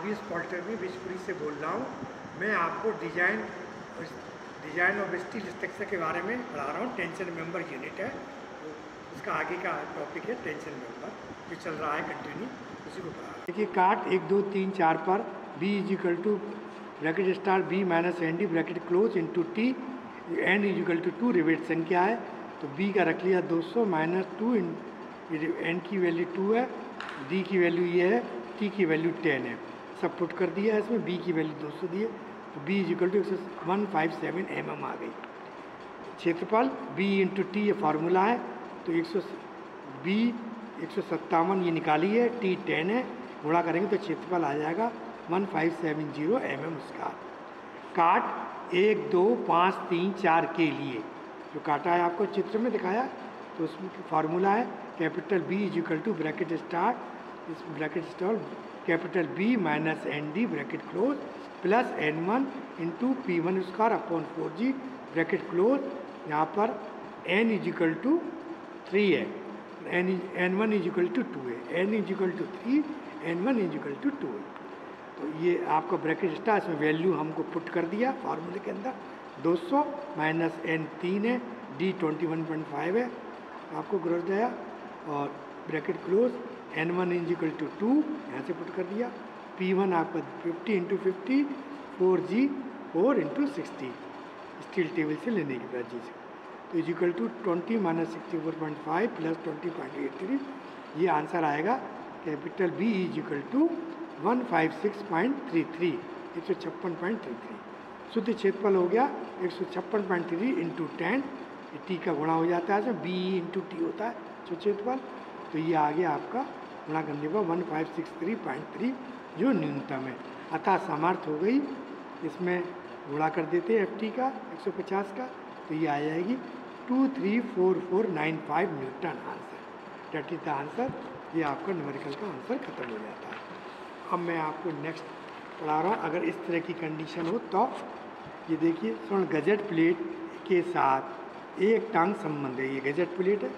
RBS polytechnic Bijpuri से बोल रहा हूँ। मैं आपको डिज़ाइन ऑफ स्टील स्ट्रक्चर के बारे में पढ़ा रहा हूँ। टेंशन मेंबर यूनिट है, तो इसका आगे का टॉपिक है टेंशन मेंबर, जो चल रहा है कंटिन्यू, उसी को पढ़ा रहा हूँ। देखिए काट 1 2 3 4 पर B is equal to bracket star B minus N D bracket close into T N is equal to 2 rivet संख्या है, तो बी का रख लिया 200 माइनस 2 एन की वैल्यू 2 है, डी की वैल्यू ये है, टी की वैल्यू 10 है। सब पुट कर दिया है इसमें, बी की वैल्यू 200 दी है, तो B is equal to 157 mm आ गई। क्षेत्रफल बी इंटू टी ये फार्मूला है, तो बी 157 ये निकाली है, टी 10 है, गुणा करेंगे तो क्षेत्रफल आ जाएगा 1570 mm उसका। काट 1 2 5 3 4 के लिए जो काटा है आपको चित्र में दिखाया, तो उसमें फार्मूला है capital B is equal to bracket start, इस bracket start capital B minus N D bracket close plus n1 into P one square upon 4g bracket close. यहाँ पर n इज इक्वल टू 3 है, n1 is equal to 2 है, n is equal to 3, n1 is equal to 2 है। तो ये आपका bracket star, इसमें value हमको पुट कर दिया फार्मूले के अंदर। 200 माइनस n 3 है, d 21.5 है, आपको ग्रोस दिया, और bracket close n1 is equal to 2 यहाँ से पुट कर दिया, p1 आपका 50 into 50 4g 4 into 60 steel table से लेने के बाद जी से, तो is equal to 20 minus 64.5 plus 20.83, ये आंसर आएगा capital B is equal to 156.33 156.33। शुद्ध क्षेत्रफल हो गया 156.3 इंटू 10, टी का गुणा हो जाता है, इसमें बी इंटू टी होता है शुद्ध क्षेत्रफल, तो ये आ गया आपका गुणा करने पर 1563.3 जो न्यूनतम है। अतः समर्थ हो गई, इसमें गुणा कर देते हैं एफ टी का 150 का, तो ये आ जाएगी 234495 newton answer, that is the answer. ये आपका न्यूमेरिकल का आंसर खत्म हो जाता है। अब मैं आपको नेक्स्ट पढ़ा रहा हूँ, अगर इस तरह की कंडीशन हो तो ये देखिए स्वर्ण गजेट प्लेट के साथ एक टांग संबंध है, ये गजेट प्लेट है,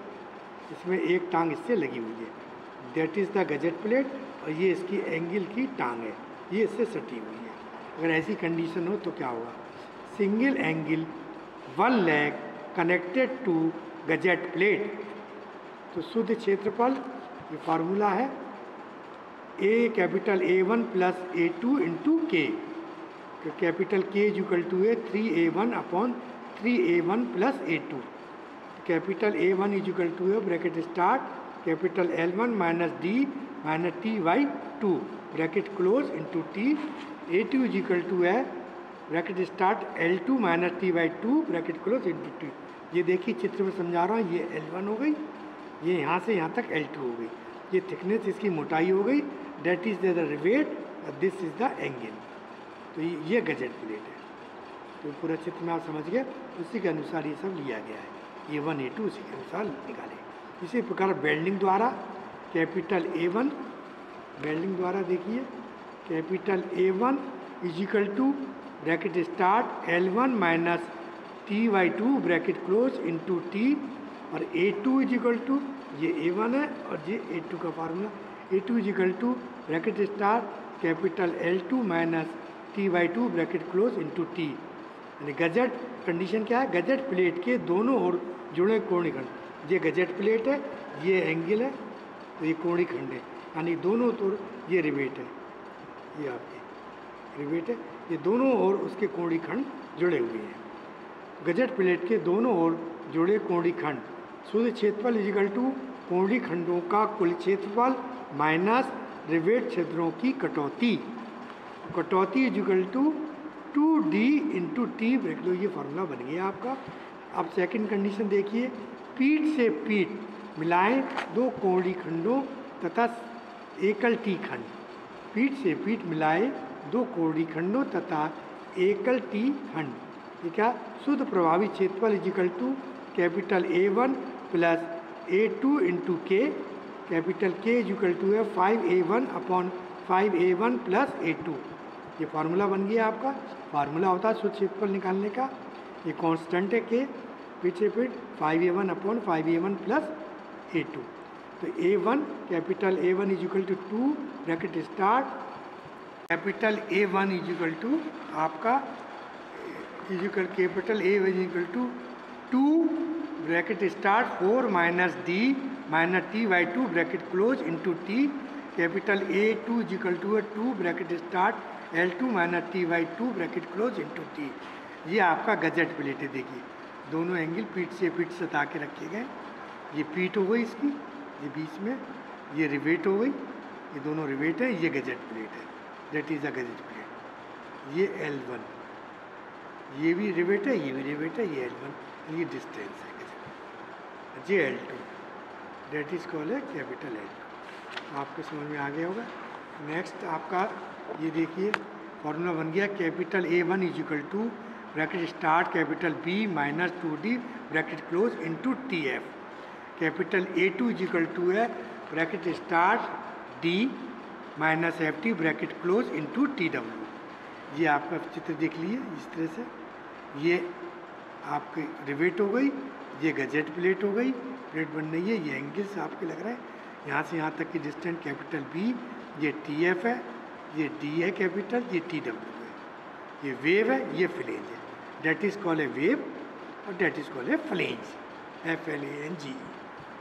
इसमें एक टांग इससे लगी हुई है, that is the gazette plate, और ये इसकी एंगल की टांग है, ये इससे सटी हुई है। अगर ऐसी कंडीशन हो तो क्या होगा, single angle one leg connected to gusset plate, तो शुद्ध क्षेत्रफल ये फार्मूला है a capital A1 plus A2 into K, capital K is equal to है 3A1 upon 3A1 plus A2, capital A1 is equal to है bracket start capital L1 minus D minus T by 2 bracket close into T, A2 is equal to है bracket start L2 minus T by 2 bracket close into T. ये देखिए चित्र में समझा रहा हूँ, ये L1 हो गई, ये यहाँ से यहाँ तक L2 हो गई, ये थिकनेस इसकी मोटाई हो गई, that is the rivet, this is the angle, तो ये गजेट प्लेट है। तो पूरा चित्र में आप समझ गए, उसी के अनुसार ये सब लिया गया है, A1 A2 उसी के अनुसार निकाले। इसी प्रकार वेल्डिंग द्वारा कैपिटल A1, वेल्डिंग द्वारा देखिए capital A1 is equal to bracket start L1 minus T by 2 bracket close into T, और A2 इज इक्वल टू, ये A1 है और ये A2 का formula, A2 is equal to bracket start capital L2 minus T by 2 bracket close into T. यानी gazette condition क्या है, gazette plate के दोनों ओर जुड़े कोणीय खंड, ये गजेट प्लेट है, ये एंगल है, तो ये कोणीय खंड है, यानी दोनों ओर ये रिवेट है, ये आपकी रिवेट है, ये दोनों ओर उसके कोणीय खंड जुड़े हुए हैं। गजेट प्लेट के दोनों ओर जुड़े कोणीय खंड, शुद्ध क्षेत्रफल इजिकल टू कोणीय खंडों का कुल क्षेत्रफल माइनस रिवेट क्षेत्रों की कटौती, कटौती is equal to 2d into T break लो, ये फार्मूला बन गया आपका। अब सेकंड कंडीशन देखिए, पीठ से पीठ मिलाएं दो कोणीय खंडों तथा एकल टी खंड, पीठ से पीठ मिलाए दो कोणीय खंडों तथा एकल टी खंड, ठीक है। शुद्ध प्रभावी क्षेत्रफल is equal to capital A1 plus A2 into K, capital K is equal to है 5A1 upon 5A1 plus A2, ये फार्मूला बन गया आपका। फार्मूला होता है शुद्ध क्षेत्रफल निकालने का, ये कांस्टेंट है के, पीछे पीठ 5A1 upon 5A1 plus A2, तो A1 capital A1 is equal to 2 bracket start capital A1 is equal to आपका is equal capital A1 is equal to bracket start 4 minus D minus T by 2 bracket close into T capital A2 is equal to 2 bracket start L2 minus T by 2 bracket close into T. ये आपका gazette plate है। देखिए दोनों angle पीठ से सता के रखे गए। ये पीठ हो गई इसकी, ये बीच में, ये रिवेट हो गई, ये दोनों रिवेट है, ये गजेट प्लेट है, that is a gazette plate. ये L1, ये भी रिवेट है, ये भी रिवेट है, ये L1, ये डिस्टेंस है गजेट। ये L2, दैट इज कॉल्ड है कैपिटल L2। आपको समझ में आ गया होगा। नेक्स्ट आपका ये देखिए फॉर्मूला बन गया capital A1 is equal to bracket start capital B minus 2D bracket close into TF। Capital A2 is equal to है bracket start D minus FT bracket close into TW। ये आपका चित्र देख लिए इस तरह से। ये आपकी रिवेट हो गई, ये गजेट प्लेट हो गई, प्लेट बन रही है। ये एंगल्स आपके लग रहे हैं यहाँ से यहाँ तक की डिस्टेंस कैपिटल B, ये TF है, ये D है कैपिटल, ये TW है। ये वेव है, ये फ्लेंज है, that is called a web और that is called a flange, FLANGE।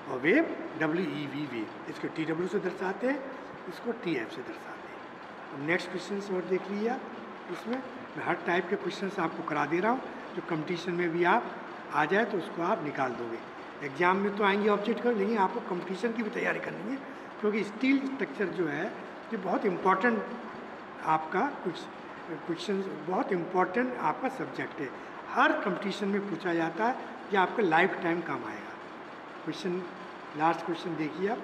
और वेव WEV वेव। इसको TW से दर्शाते हैं, इसको TF से दर्शाते हैं। नेक्स्ट क्वेश्चन और देख लीजिए आप। इसमें मैं हर टाइप के क्वेश्चन आपको करा दे रहा हूँ, जो कंपटीशन में भी आप आ जाए तो उसको आप निकाल दोगे। एग्जाम में तो आएंगे ऑब्जेक्ट कर, लेकिन आपको कंपटीशन की भी तैयारी करनी है, क्योंकि स्टील स्ट्रक्चर जो है ये बहुत इम्पॉर्टेंट आपका क्वेश्चन, बहुत इम्पॉर्टेंट आपका सब्जेक्ट है। हर कंपटीशन में पूछा जाता है, ये आपका लाइफ टाइम काम आएगा। क्वेश्चन लास्ट क्वेश्चन देखिए आप,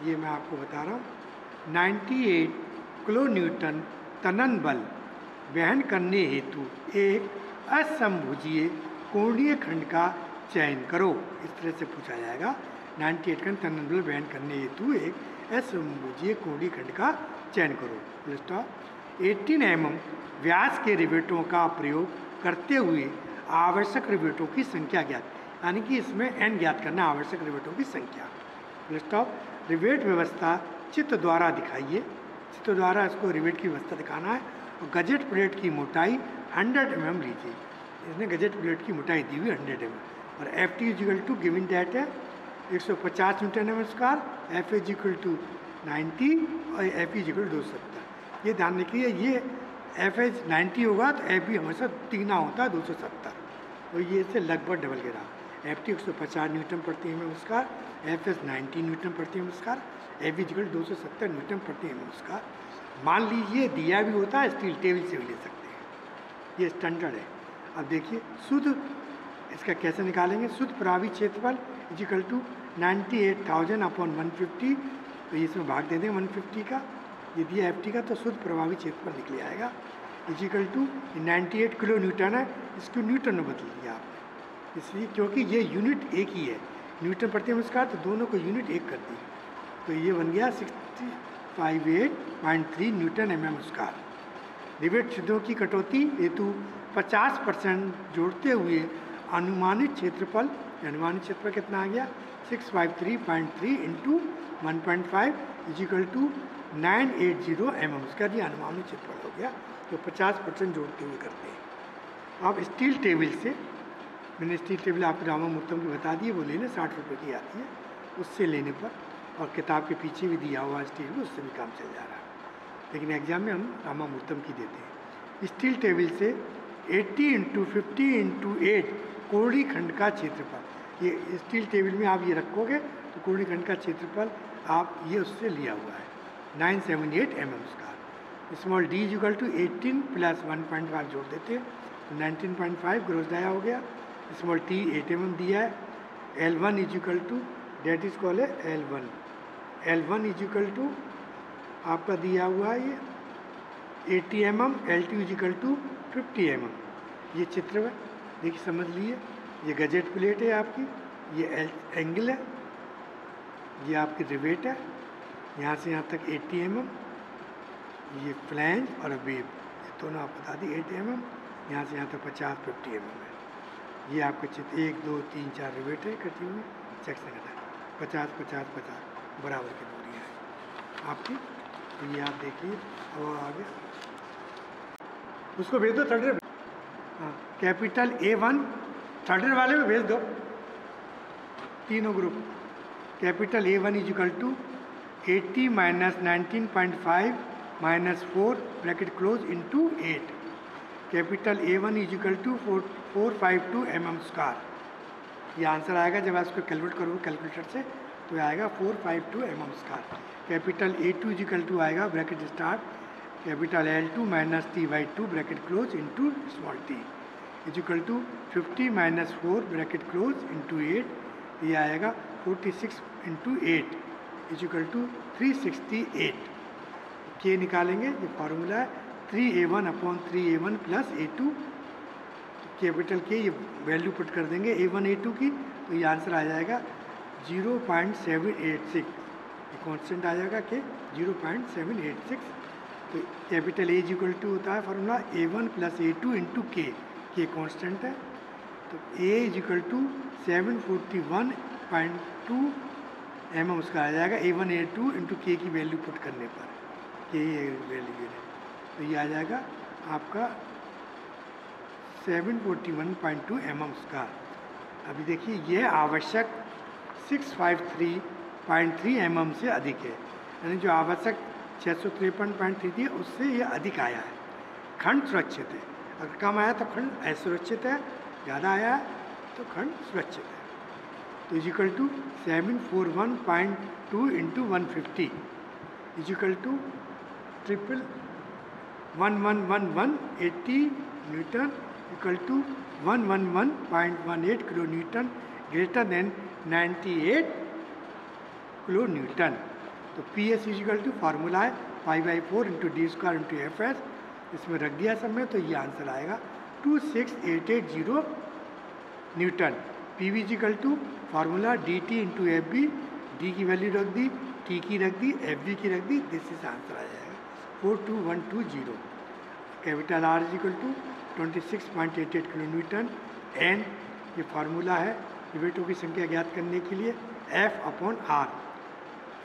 ये मैं आपको बता रहा हूँ। 98 किलो न्यूटन तनन बल वहन करने हेतु एक असमभुजीय कोणीय खंड का चयन करो। इस तरह से पूछा जाएगा। 98 का तनन बल वहन करने हेतु एक असमभुजीय कोणीय खंड का चयन करो। 18 mm व्यास के रिवेटों का प्रयोग करते हुए आवश्यक रिवेटों की संख्या ज्ञात, यानी कि इसमें n ज्ञात करना, आवश्यक रिवेटों की संख्या। रिवेट व्यवस्था चित्र द्वारा दिखाइए। चित्र द्वारा इसको रिवेट की व्यवस्था दिखाना है। और गजेट प्लेट की मोटाई 100 mm लीजिए। इसने गजेट प्लेट की मोटाई दी हुई 100 mm। और FT is equal to given that है 150 newton m square, F is equal to 90 और F इजिकल 270। ये ध्यान रखिए, ये FH 90 होगा तो FB हमेशा 3 होता है 270, और ये इससे लगभग डबल गिरा। FT 150 न्यूटन प्रति mm स्क्वायर, FS 90 न्यूटन प्रति mm square, FB is equal 270 newton प्रति mm स्क्वायर। मान लीजिए दिया भी होता है, स्टील टेबल से भी ले सकते हैं, ये स्टैंडर्ड है। अब देखिए शुद्ध इसका कैसे निकालेंगे। शुद्ध प्रभावी क्षेत्रफल इजिकल टू 98,000 अपॉन 150, तो इसमें भाग दे दें 150 का, ये दिया FT का, तो शुद्ध प्रभावी क्षेत्रफल निकल आएगा इजिकल टू 98 किलो न्यूटन है, इसको न्यूटन में बदल दिया आपने, इसलिए क्योंकि ये यूनिट एक ही है, न्यूटन प्रति मीटर स्क्वायर, तो दोनों को यूनिट एक कर दी, तो ये बन गया 658.3 न्यूटन mm स्क्वायर। रिवेट छिद्रों की कटौती हेतु 50% जोड़ते हुए अनुमानित क्षेत्रफल कितना आ गया 653.3 into 1.5 is equal to 980 mm square. ये अनुमानित क्षेत्रफल हो गया, तो 50% जोड़ते हुए करते हैं। अब स्टील टेबल से, मैंने स्टील टेबल आपको रामा मूर्तम की बता दी है, वो लेना 60 रुपये की आती है, उससे लेने पर, और किताब के पीछे भी दिया हुआ स्टील में, उससे भी काम चल जा रहा है, लेकिन एग्जाम में हम रामा मूर्तम की देते हैं। स्टील टेबल से 80 इंटू 50 इंटू 8 कोणी खंड का क्षेत्रफल, ये स्टील टेबल में आप ये रखोगे तो कोणी खंड का क्षेत्रफल आप ये उससे लिया हुआ है 978 mm square. Small d is equal to 18 plus 1.5 जोड़ देते हैं तो 19.5 ग्रोस डाया हो गया। स्मॉल t 8 mm दिया है। L1 is equal to that is call है L1 इजिकल टू आपका दिया हुआ है ये 80 mm, L2 is equal to 50 mm। ये चित्र है, देखिए समझ लिए, ये गजेट प्लेट है आपकी, ये एंगल है, ये आपकी रिवेट है, यहाँ से यहाँ तक 80 mm, ये फ्लैंज और वेव, ये दोनों आप बता दी 80 mm, यहाँ से यहाँ तक 50 mm है। ये आपके चित्र 1 2 3 4 रिवेट है कटी हुई, सेक्शन कटा 50 बराबर की दूरी है आपकी। तो ये आप देखिए, अब आगे उसको भेज दो थर्ड ईयर। हाँ, कैपिटल A1 थर्ड ईयर वाले में भेज दो, तीनों group. Capital A1 is equal to 80 minus 19.5 minus 4 bracket close into 8। Capital A1 is equal to 452 mm²। ये आंसर आएगा जब आप इसको कैलकुलेट करोगे कैलकुलेटर से, तो आएगा 452 mm²। Capital A2 is equal to आएगा bracket start capital L2 minus T/2 bracket close into small t is equal to 50 minus 4 bracket close into 8। ये आएगा 46 इंटू 8 इज इक्वल टू 368। के निकालेंगे, ये फार्मूला है 3A1 upon 3A1 plus A2। Capital के ये value put कर देंगे A1 A2 की, तो ये आंसर आ जाएगा 0.786। ये कॉन्स्टेंट आ जाएगा के 0.786। तो capital A is equal to होता है formula A1 plus A2 into K constant है। तो A is equal to 741.2 mm उसका आ जाएगा A1 A2 इंटू के की वैल्यू पुट करने पर, के वैल्यू। तो ये आ जाएगा आपका 741.2 mm²। अभी देखिए ये आवश्यक 653.3 mm से अधिक है, यानी जो आवश्यक 653.3 थी उससे ये अधिक आया है। खंड सुरक्षित है, अगर कम आया तो खंड असुरक्षित है, ज़्यादा आया है तो खंड सुरक्षित है। तो is equal to 741.2 into 150 is equal to 111180 newton equal to 111.18 kilo newton greater than 98 kilo newton. तो P S is equal to formula है 5/4 इंटू D² इंटू FS। इसमें रख दिया सब में, तो ये आंसर आएगा 26880 newton. P V is equal to formula DT into FB। D की वैल्यू रख दी, टी की रख दी, FB की रख दी, दिस इज आंसर आ जाएगा 42120। Capital R is equal to 26.88 kilo newton. And ये फार्मूला है रिवेटों की संख्या ज्ञात करने के लिए, F upon R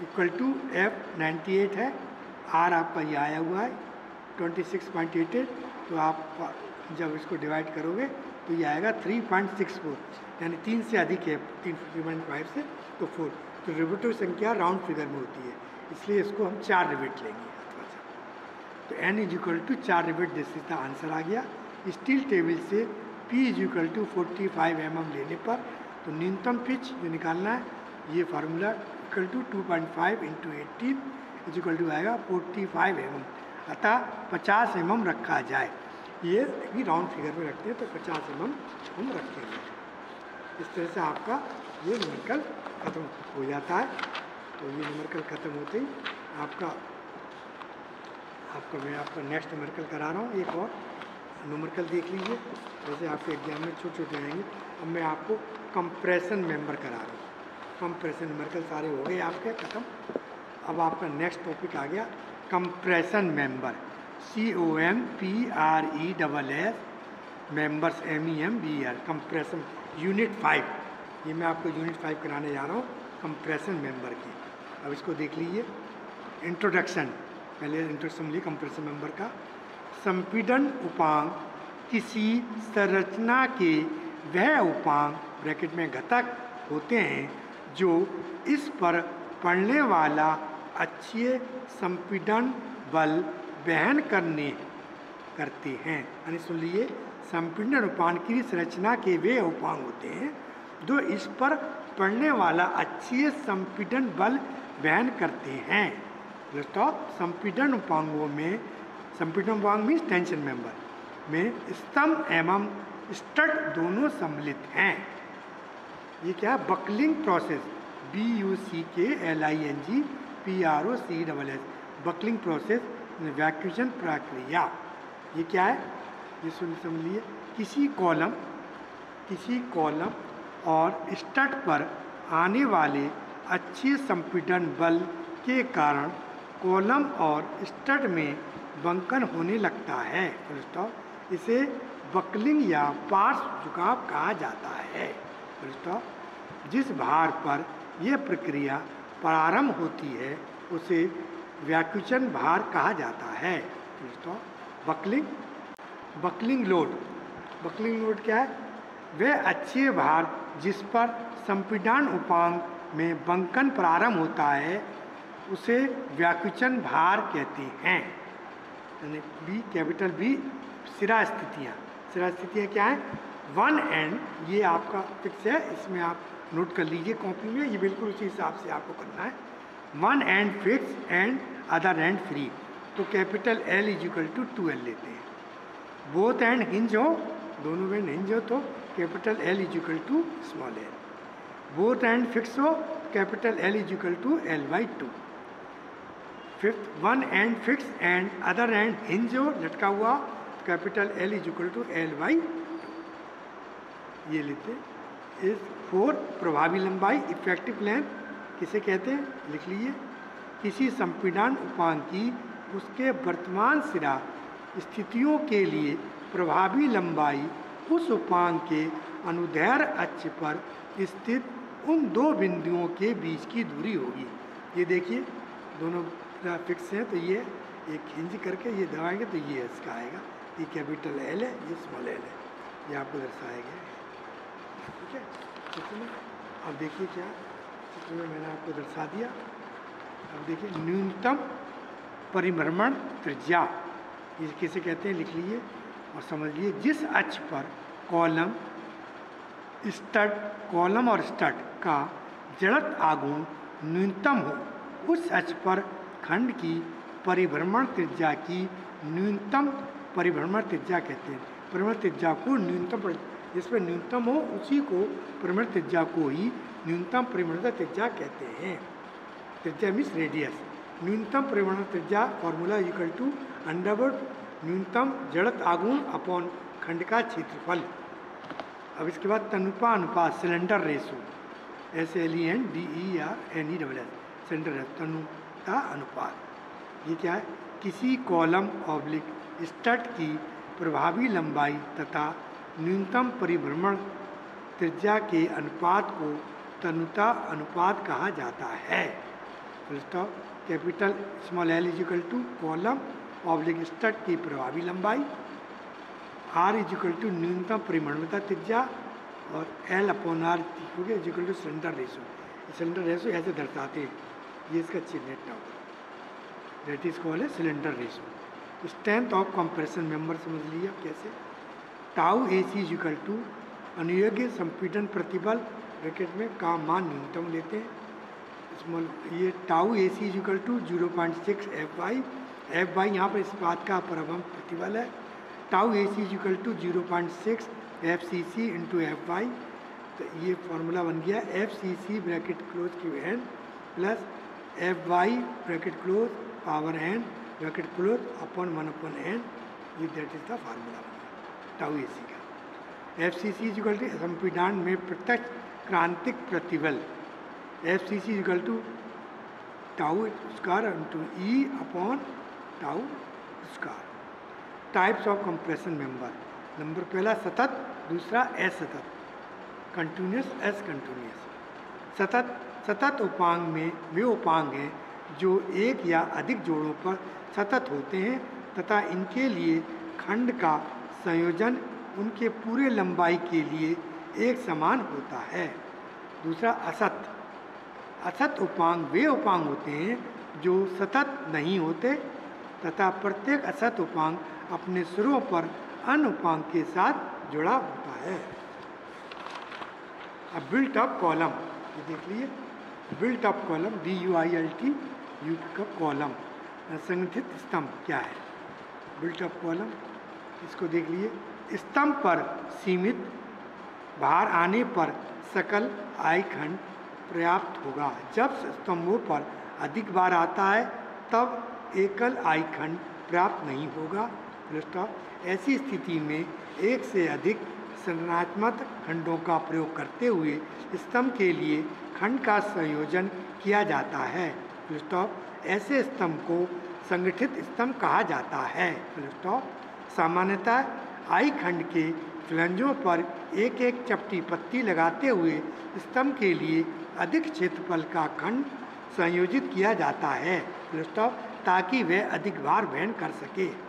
equal to F 98 है, R आपका ये आया हुआ है 26.88। तो आप जब इसको डिवाइड करोगे तो ये आएगा 3.64, यानी 3 से अधिक है, 3.5 से तो 4। तो रिवेटों की संख्या राउंड फिगर में होती है, इसलिए इसको हम 4 रिवेट लेंगे अथवा से। तो N is equal to 4 rivet, this is the answer आ गया। स्टील टेबल से P is equal to 45 mm लेने पर तो न्यूनतम पिच जो निकालना है, ये formula equal to 2.5 into 18 is equal to आएगा 45 mm। अतः 50 mm रखा जाए, ये भी राउंड फिगर में रखते हैं तो 50 mm हम रखेंगे। इस तरह से आपका ये न्यूमेरिकल खत्म हो जाता है। तो ये न्यूमेरिकल खत्म होते ही आपका मैं आपका नेक्स्ट न्यूमेरिकल करा रहा हूँ। एक और न्यूमेरिकल देख लीजिए, जैसे आपके एग्जाम में छोटे छोटे आएंगे। अब मैं आपको कंप्रेशन मेंबर करा रहा हूँ। कंप्रेशन न्यूमेरिकल सारे हो गए आपके खत्म। अब आपका नेक्स्ट टॉपिक आ गया compression member, COMPRESS members MEMBR compression unit 5। ये मैं आपको यूनिट 5 कराने जा रहा हूँ कंप्रेशन मेंबर की। अब इसको देख लीजिए। इंट्रोडक्शन, पहले इंट्रोडक्शन लिए कंप्रेशन मेंबर का। संपीड़न उपांग किसी संरचना के वह उपांग ब्रैकेट में घटक होते हैं जो इस पर पड़ने वाला अक्षीय संपीड़न बल वहन करते हैं। यानी सुन लीजिए, संपीड़न उपांग की संरचना के वे उपांग होते हैं जो इस पर पड़ने वाला अक्षीय संपीड़न बल वहन करते हैं। दोस्तों, संपीड़न उपांगों में, संपीड़न उपांग मीन्स टेंशन मेंबर में स्तंभ एवं स्टड दोनों सम्मिलित हैं। ये क्या है? Buckling process, BUCKLING PROCESS, buckling process, वैक्यूएशन प्रक्रिया। ये क्या है? ये समझिए, किसी कॉलम और स्टड पर आने वाले अक्षीय संपीड़न बल के कारण कॉलम और स्टड में बंकन होने लगता है। दोस्तों, इसे बकलिंग या पार्श्व झुकाव कहा जाता है। दोस्तों, जिस भार पर यह प्रक्रिया प्रारंभ होती है उसे वैक्यूएशन भार कहा जाता है। दोस्तों, buckling buckling load. Buckling load क्या है? वह अक्षीय भार जिस पर संपीड़न उपांग में बंकन प्रारंभ होता है उसे व्याकुचन भार कहते हैं। यानी बी, कैपिटल बी, सिरा स्थितियाँ। सिरा स्थितियाँ क्या है? वन एंड, ये आपका फिक्स है, इसमें आप नोट कर लीजिए कॉपी में, ये बिल्कुल उसी हिसाब से आपको करना है। One end fix and other end free, तो capital L is equal to 2L लेते हैं। बोथ एंड हिंज हो, दोनों एंड हिंज हो तो capital L is equal to small L. Both end fix हो, capital L is equal to L/2। Fifth, one end fix and other end hinge हो, लटका हुआ, capital L is equal to L/2, ये लेते हैं। इस 4, प्रभावी लंबाई, इफेक्टिव लेंथ किसे कहते हैं? लिख लीजिए। किसी संपीड़न उपांग की उसके वर्तमान सिरा स्थितियों के लिए प्रभावी लंबाई उस उपांग के अनुदैर्ध्य अक्ष पर स्थित उन दो बिंदुओं के बीच की दूरी होगी। ये देखिए दोनों फिक्स हैं, तो ये एक हिंज करके ये दबाएंगे तो ये इसका आएगा। ये कैपिटल एल है, ये स्मॉल एल है, ये आपको दर्शाया गया है। ठीक है, चित्र में अब देखिए क्या चित्र में मैंने आपको दर्शा दिया। अब देखिए न्यूनतम परिभ्रमण त्रिज्या, ये किसे कहते हैं? लिख लीजिए और समझ लीजिए। जिस अक्ष पर कॉलम और स्टड का जड़त्व आघूर्ण न्यूनतम हो, उस अक्ष पर खंड की परिभ्रमण त्रिज्या की न्यूनतम परिभ्रमण त्रिज्या कहते हैं। परिभ्रमण त्रिज्या को न्यूनतम, जिस पर न्यूनतम हो उसी को परिभ्रमण त्रिज्या को ही न्यूनतम परिभ्रमण त्रिज्या कहते हैं। त्रिज्या मीन्स रेडियस। न्यूनतम परिभ्रमण त्रिज्या फॉर्मूला इक्वल टू अंडरवुड न्यूनतम जड़त्व आघूर्ण अपॉन खंड का क्षेत्रफल। अब इसके बाद तनुपा अनुपात, slender ratio, SLENDERNESS, slender ratio, तनुता अनुपात। ये क्या है? किसी कॉलम ऑब्लिक स्टड की प्रभावी लंबाई तथा न्यूनतम परिभ्रमण त्रिज्या के अनुपात को तनुता अनुपात कहा जाता है। Capital small L is equal to column oblique strut की प्रभावी लंबाई, आर इज इक्वल टू न्यूनतम परिभ्रमणता त्रिज्या, और L upon R is equal to slender ratio. Slender ratio ऐसे दर्शाते हैं, ये इसका चिन्ह है टाउ, दैट इज कॉल्ड है slender ratio. Strength of compression member समझ लीजिए आप कैसे। Tau AC is equal to अनुयोग्य संपीड़न प्रतिबल ब्रैकेट में का मान न्यूनतम लेते हैं। स्मॉल ये tau AC is equal to 0.6 Fy यहाँ पर इस बात का परभ्रम प्रतिबल है। Tau AC is equal to 0.6 FCC into Fy, तो ये फॉर्मूला बन गया FCC bracket close QN plus Fy bracket close power n bracket close upon 1/n, ये that is the formula tau AC का। FCC इज इक्वल टू संपीड़न में प्रत्यक्ष क्रांतिक प्रतिबल, FCC is equal to tau square into E upon tau square. Types of compression member, number पहला सतत, दूसरा असतत, कंटिन्यूस, कंटिन्यूस। सतत उपांग में वे उपांग हैं जो एक या अधिक जोड़ों पर सतत होते हैं तथा इनके लिए खंड का संयोजन उनके पूरे लंबाई के लिए एक समान होता है। दूसरा असत। असत उपांग वे उपांग होते हैं जो सतत नहीं होते तथा प्रत्येक असत उपांग अपने सिरों पर अन्य उपांग के साथ जुड़ा होता है। अब बिल्ट अप कॉलम, ये देख लीजिए बिल्ट अप कॉलम, DUILT का कॉलम, संगठित स्तंभ क्या है? बिल्ट अप कॉलम, इसको देख लीजिए। स्तंभ पर सीमित भार आने पर सकल I खंड पर्याप्त होगा। जब स्तंभों पर अधिक भार आता है तब एकल I खंड प्राप्त नहीं होगा। ऐसी स्थिति में एक से अधिक संरचनात्मक खंडों का प्रयोग करते हुए स्तंभ के लिए खंड का संयोजन किया जाता है। ऐसे स्तंभ को संगठित स्तंभ कहा जाता है। सामान्यतः I खंड के फ्लंजों पर एक एक चपटी पत्ती लगाते हुए स्तंभ के लिए अधिक क्षेत्रफल का खंड संयोजित किया जाता है ताकि वह अधिक भार वहन कर सके।